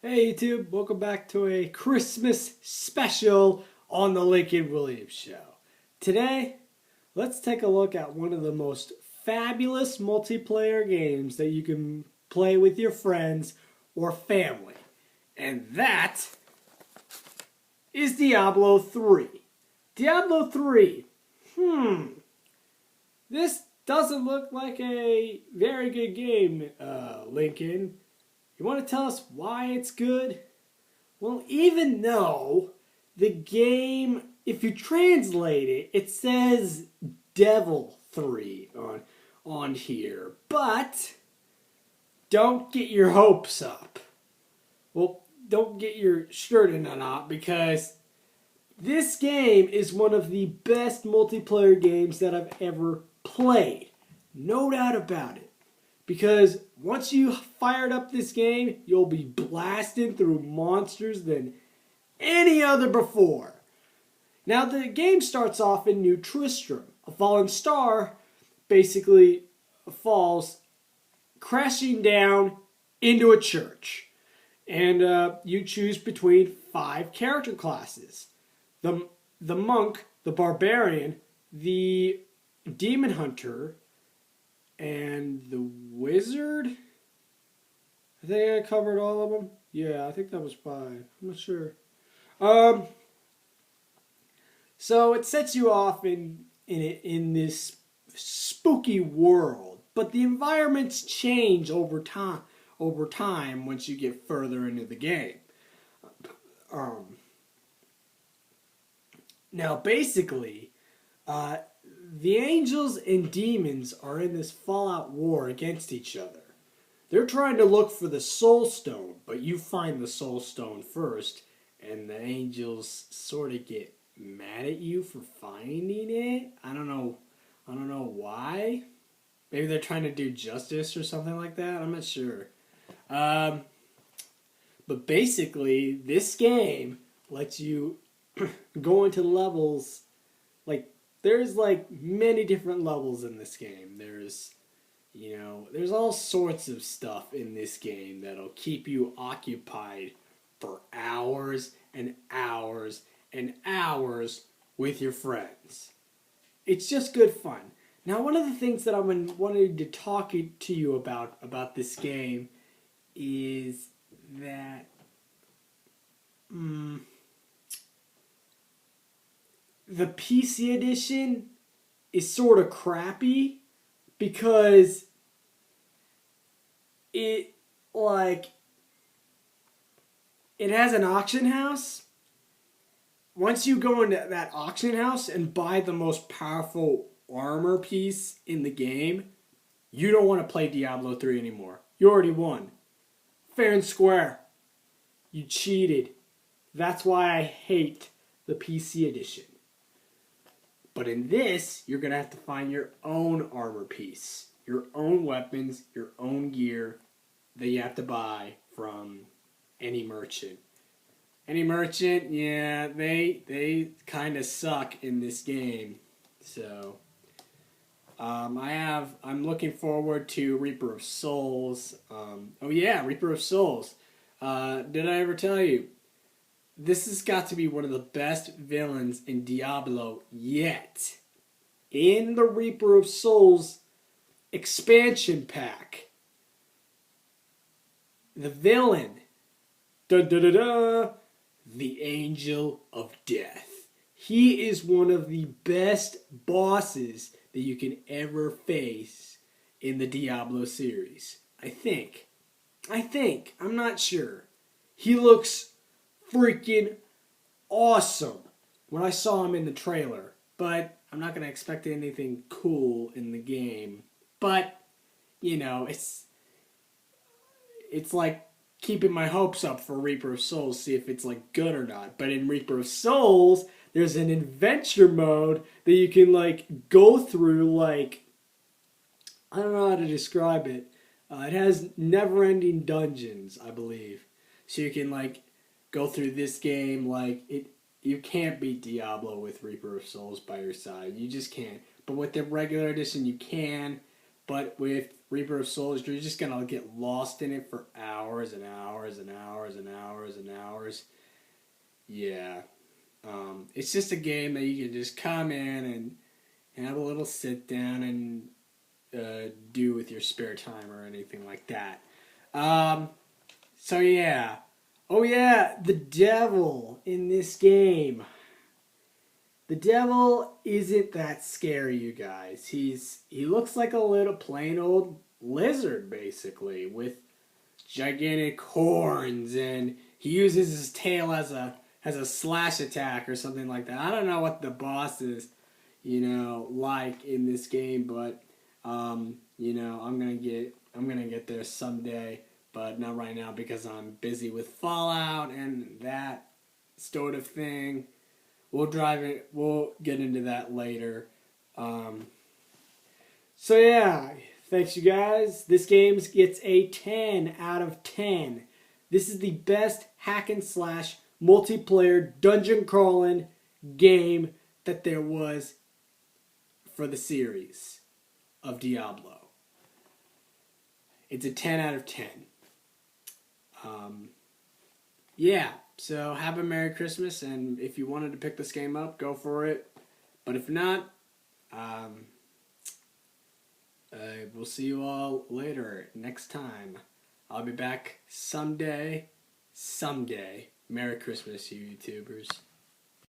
Hey YouTube, welcome back to a Christmas special on the Lincoln Williams Show. Today, let's take a look at one of the most fabulous multiplayer games that you can play with your friends or family. And that is Diablo 3. Diablo 3. This doesn't look like a very good game, Lincoln. You want to tell us why it's good? Well, even though the game, if you translate it, it says Devil 3 on here. But don't get your hopes up. Well, don't get your shirt in a knot because this game is one of the best multiplayer games that I've ever played. No doubt about it. Because once you fired up this game, you'll be blasting through monsters than any other before. Now the game starts off in New Tristram. A fallen star basically falls crashing down into a church. And you choose between 5 character classes. The monk, the barbarian, the demon hunter, and the wizard? I think I covered all of them. Yeah, I think that was 5. I'm not sure. So it sets you off in this spooky world, but the environments change over time once you get further into the game. Now, basically, the angels and demons are in this fallout war against each other. They're trying to look for the soul stone, but you find the soul stone first, and the angels sort of get mad at you for finding it. I don't know why. Maybe they're trying to do justice or something like that. I'm not sure. But basically, this game lets you go into levels like. There's like many different levels in this game. There's all sorts of stuff in this game that'll keep you occupied for hours and hours and hours with your friends. It's just good fun. Now, one of the things that I've been wanting to talk to you about this game is that the PC edition is sort of crappy because it has an auction house. Once you go into that auction house and buy the most powerful armor piece in the game, you don't want to play Diablo 3 anymore. You already won. Fair and square. You cheated. That's why I hate the PC edition. But in this, you're going to have to find your own armor piece, your own weapons, your own gear that you have to buy from any merchant. Any merchant, yeah, they kind of suck in this game. So, I'm looking forward to Reaper of Souls. Reaper of Souls. Did I ever tell you? This has got to be one of the best villains in Diablo yet. In the Reaper of Souls expansion pack, the villain, the Angel of Death. He is one of the best bosses that you can ever face in the Diablo series. I think. I'm not sure. He looks freaking awesome when I saw him in the trailer, but I'm not going to expect anything cool in the game. But, it's like keeping my hopes up for Reaper of Souls, see if it's like good or not. But in Reaper of Souls, there's an adventure mode that you can like go through, like, I don't know how to describe it. It has never-ending dungeons, I believe. So you can like go through this game like it. You can't beat Diablo with Reaper of Souls by your side. You just can't. But with the regular edition, you can. But with Reaper of Souls, you're just gonna get lost in it for hours and hours and hours and hours and hours. Yeah. It's just a game that you can just come in and have a little sit down and do with your spare time or anything like that. So yeah. Oh yeah, the devil in this game. The devil isn't that scary, you guys. He looks like a little plain old lizard, basically, with gigantic horns, and he uses his tail as a slash attack or something like that. I don't know what the boss is, like in this game, but I'm gonna get there someday, but not right now because I'm busy with Fallout and that sort of thing. We'll get into that later. So yeah, thanks you guys. This game gets a 10 out of 10. This is the best hack and slash multiplayer dungeon crawling game that there was for the series of Diablo. It's a 10 out of 10. Yeah, so have a Merry Christmas, and if you wanted to pick this game up, go for it. But if not, we'll see you all later, next time. I'll be back someday. Merry Christmas, you YouTubers.